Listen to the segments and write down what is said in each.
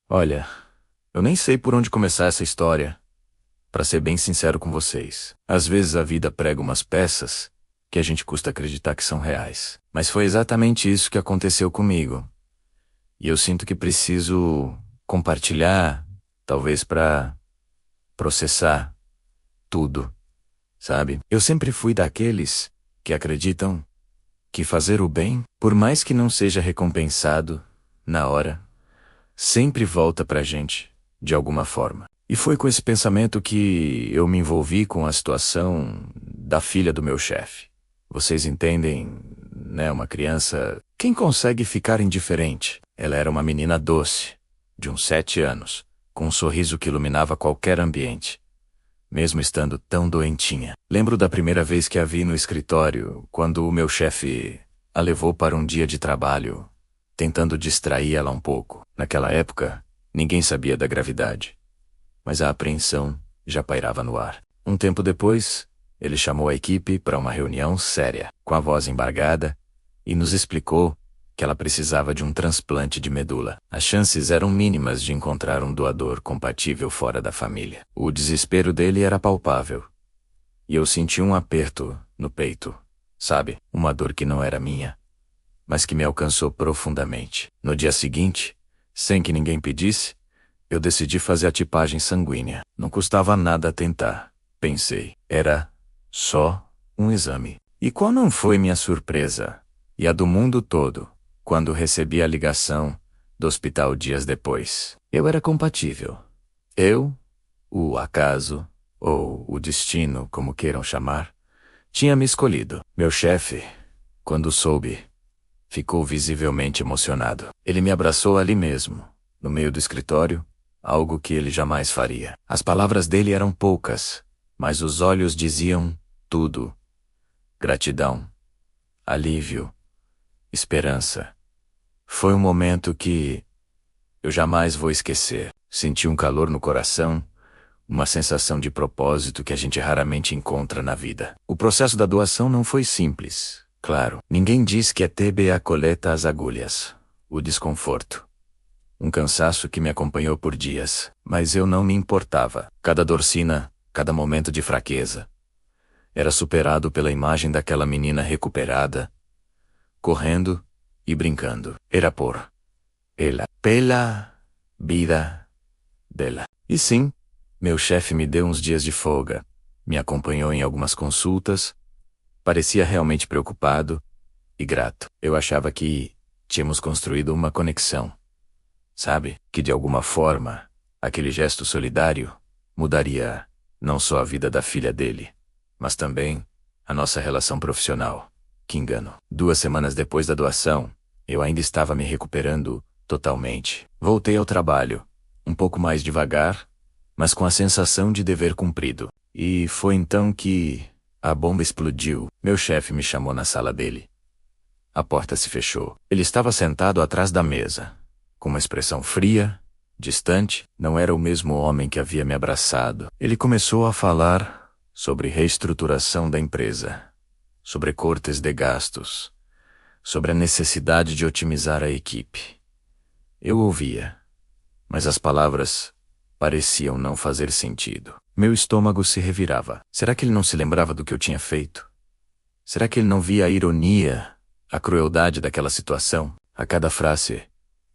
Olha, eu nem sei por onde começar essa história, pra ser bem sincero com vocês. Às vezes a vida prega umas peças que a gente custa acreditar que são reais. Mas foi exatamente isso que aconteceu comigo. E eu sinto que preciso compartilhar, talvez pra processar tudo, sabe? Eu sempre fui daqueles que acreditam que fazer o bem, por mais que não seja recompensado na hora, sempre volta pra gente, de alguma forma. E foi com esse pensamento que eu me envolvi com a situação da filha do meu chefe. Vocês entendem, né? Uma criança... Quem consegue ficar indiferente? Ela era uma menina doce, de uns 7 anos, com um sorriso que iluminava qualquer ambiente, mesmo estando tão doentinha. Lembro da primeira vez que a vi no escritório, quando o meu chefe a levou para um dia de trabalho, tentando distrair ela um pouco. Naquela época, ninguém sabia da gravidade, mas a apreensão já pairava no ar. Um tempo depois, ele chamou a equipe para uma reunião séria, com a voz embargada, e nos explicou que ela precisava de um transplante de medula. As chances eram mínimas de encontrar um doador compatível fora da família. O desespero dele era palpável, e eu senti um aperto no peito, sabe? Uma dor que não era minha, mas que me alcançou profundamente. No dia seguinte, sem que ninguém pedisse, eu decidi fazer a tipagem sanguínea. Não custava nada tentar, pensei. Era só um exame. E qual não foi minha surpresa, e a do mundo todo, quando recebi a ligação do hospital dias depois? Eu era compatível. Eu, o acaso, ou o destino, como queiram chamar, tinha me escolhido. Meu chefe, quando soube, ficou visivelmente emocionado. Ele me abraçou ali mesmo, no meio do escritório, algo que ele jamais faria. As palavras dele eram poucas, mas os olhos diziam tudo. Gratidão, alívio, esperança. Foi um momento que eu jamais vou esquecer. Senti um calor no coração, uma sensação de propósito que a gente raramente encontra na vida. O processo da doação não foi simples, claro. Ninguém diz que é TBA coleta as agulhas. O desconforto. Um cansaço que me acompanhou por dias, mas eu não me importava. Cada dorcina, cada momento de fraqueza, era superado pela imagem daquela menina recuperada, correndo e brincando. Era por ela, pela vida dela. E sim, meu chefe me deu uns dias de folga, me acompanhou em algumas consultas, parecia realmente preocupado e grato. Eu achava que tínhamos construído uma conexão. Sabe, que de alguma forma, aquele gesto solidário mudaria não só a vida da filha dele, mas também a nossa relação profissional. Que engano. 2 semanas depois da doação, eu ainda estava me recuperando totalmente. Voltei ao trabalho, um pouco mais devagar, mas com a sensação de dever cumprido. E foi então que a bomba explodiu. Meu chefe me chamou na sala dele. A porta se fechou. Ele estava sentado atrás da mesa, com uma expressão fria, distante. Não era o mesmo homem que havia me abraçado. Ele começou a falar sobre reestruturação da empresa, sobre cortes de gastos, sobre a necessidade de otimizar a equipe. Eu ouvia, mas as palavras pareciam não fazer sentido. Meu estômago se revirava. Será que ele não se lembrava do que eu tinha feito? Será que ele não via a ironia, a crueldade daquela situação? A cada frase,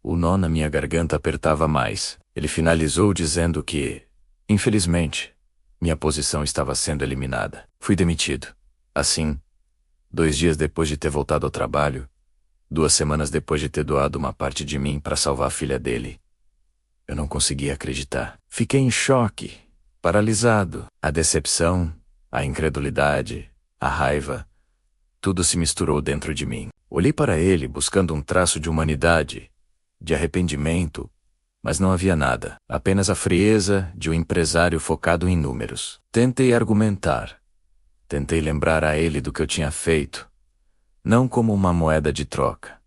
o nó na minha garganta apertava mais. Ele finalizou dizendo que, infelizmente, minha posição estava sendo eliminada. Fui demitido. Assim, 2 dias depois de ter voltado ao trabalho, 2 semanas depois de ter doado uma parte de mim para salvar a filha dele. Eu não conseguia acreditar. Fiquei em choque, paralisado. A decepção, a incredulidade, a raiva, tudo se misturou dentro de mim. Olhei para ele buscando um traço de humanidade, de arrependimento, mas não havia nada. Apenas a frieza de um empresário focado em números. Tentei argumentar. Tentei lembrar a ele do que eu tinha feito, não como uma moeda de troca,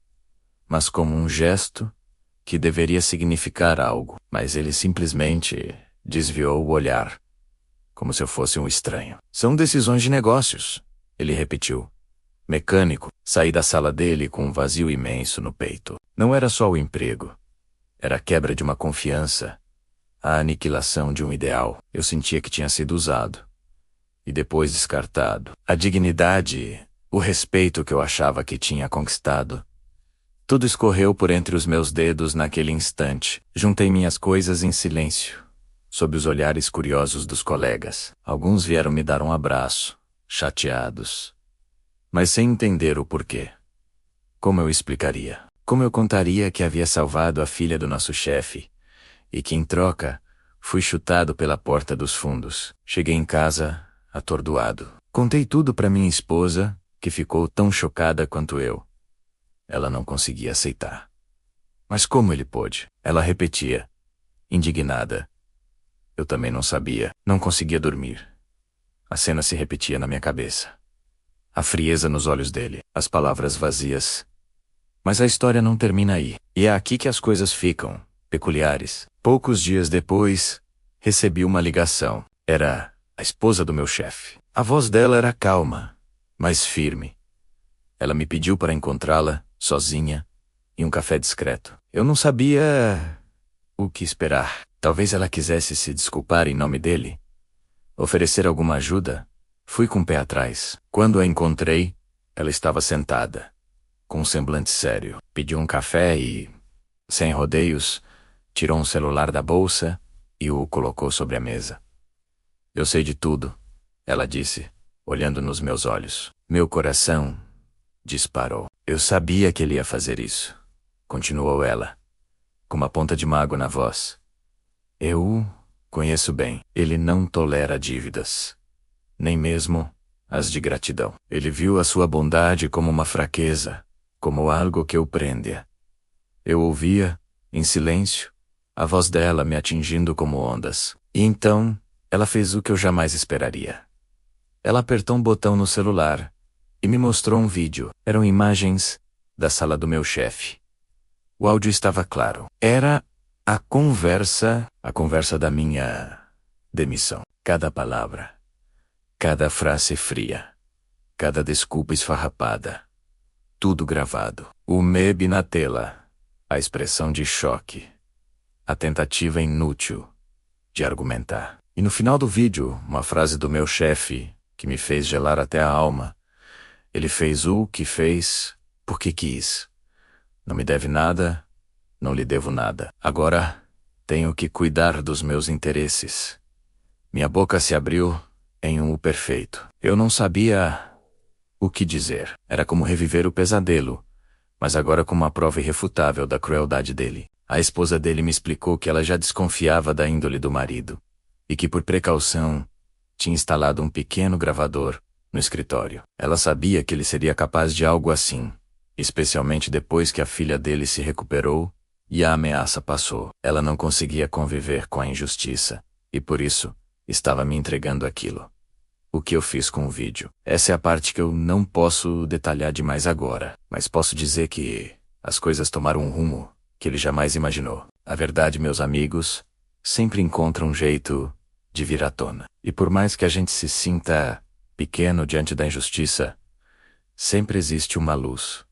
mas como um gesto que deveria significar algo. Mas ele simplesmente desviou o olhar, como se eu fosse um estranho. São decisões de negócios, ele repetiu. Mecânico, saí da sala dele com um vazio imenso no peito. Não era só o emprego. Era a quebra de uma confiança, a aniquilação de um ideal. Eu sentia que tinha sido usado e depois descartado. A dignidade, o respeito que eu achava que tinha conquistado. Tudo escorreu por entre os meus dedos naquele instante. Juntei minhas coisas em silêncio, sob os olhares curiosos dos colegas. Alguns vieram me dar um abraço, chateados, mas sem entender o porquê. Como eu explicaria? Como eu contaria que havia salvado a filha do nosso chefe e que, em troca, fui chutado pela porta dos fundos? Cheguei em casa, atordoado. Contei tudo para minha esposa, que ficou tão chocada quanto eu. Ela não conseguia aceitar. Mas como ele pôde? Ela repetia, indignada. Eu também não sabia, não conseguia dormir. A cena se repetia na minha cabeça. A frieza nos olhos dele, as palavras vazias. Mas a história não termina aí. E é aqui que as coisas ficam peculiares. Poucos dias depois, recebi uma ligação. Era a esposa do meu chefe. A voz dela era calma, mas firme. Ela me pediu para encontrá-la, sozinha, em um café discreto. Eu não sabia o que esperar. Talvez ela quisesse se desculpar em nome dele, oferecer alguma ajuda. Fui com o pé atrás. Quando a encontrei, ela estava sentada, com um semblante sério. Pediu um café e, sem rodeios, tirou um celular da bolsa e o colocou sobre a mesa. Eu sei de tudo, ela disse, olhando nos meus olhos. Meu coração disparou. Eu sabia que ele ia fazer isso, continuou ela, com uma ponta de mágoa na voz. Eu o conheço bem. Ele não tolera dívidas, nem mesmo as de gratidão. Ele viu a sua bondade como uma fraqueza, como algo que o prendia. Eu ouvia, em silêncio, a voz dela me atingindo como ondas. E então, ela fez o que eu jamais esperaria. Ela apertou um botão no celular e me mostrou um vídeo. Eram imagens da sala do meu chefe. O áudio estava claro. Era a conversa da minha demissão. Cada palavra, cada frase fria, cada desculpa esfarrapada. Tudo gravado. O MEB na tela, a expressão de choque, a tentativa inútil de argumentar. E no final do vídeo, uma frase do meu chefe que me fez gelar até a alma. Ele fez o que fez porque quis. Não me deve nada, não lhe devo nada. Agora, tenho que cuidar dos meus interesses. Minha boca se abriu em um perfeito. Eu não sabia o que dizer. Era como reviver o pesadelo, mas agora com uma prova irrefutável da crueldade dele. A esposa dele me explicou que ela já desconfiava da índole do marido, e que por precaução tinha instalado um pequeno gravador no escritório. Ela sabia que ele seria capaz de algo assim, especialmente depois que a filha dele se recuperou e a ameaça passou. Ela não conseguia conviver com a injustiça, e por isso estava me entregando aquilo. O que eu fiz com o vídeo. Essa é a parte que eu não posso detalhar demais agora, mas posso dizer que as coisas tomaram um rumo que ele jamais imaginou. A verdade, meus amigos, sempre encontra um jeito de vir à tona. E por mais que a gente se sinta pequeno diante da injustiça, sempre existe uma luz,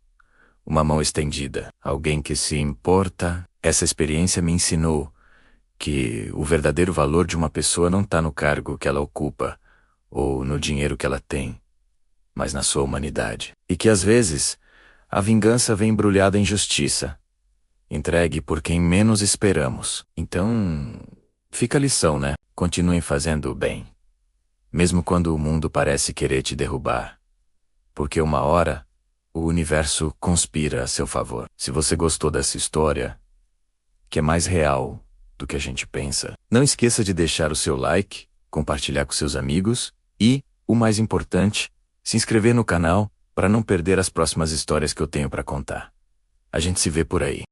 uma mão estendida, alguém que se importa. Essa experiência me ensinou que o verdadeiro valor de uma pessoa não está no cargo que ela ocupa ou no dinheiro que ela tem, mas na sua humanidade. E que às vezes a vingança vem embrulhada em justiça, entregue por quem menos esperamos. Então, fica a lição, né? Continuem fazendo o bem, mesmo quando o mundo parece querer te derrubar, porque uma hora o universo conspira a seu favor. Se você gostou dessa história, que é mais real do que a gente pensa, não esqueça de deixar o seu like, compartilhar com seus amigos e, o mais importante, se inscrever no canal para não perder as próximas histórias que eu tenho para contar. A gente se vê por aí.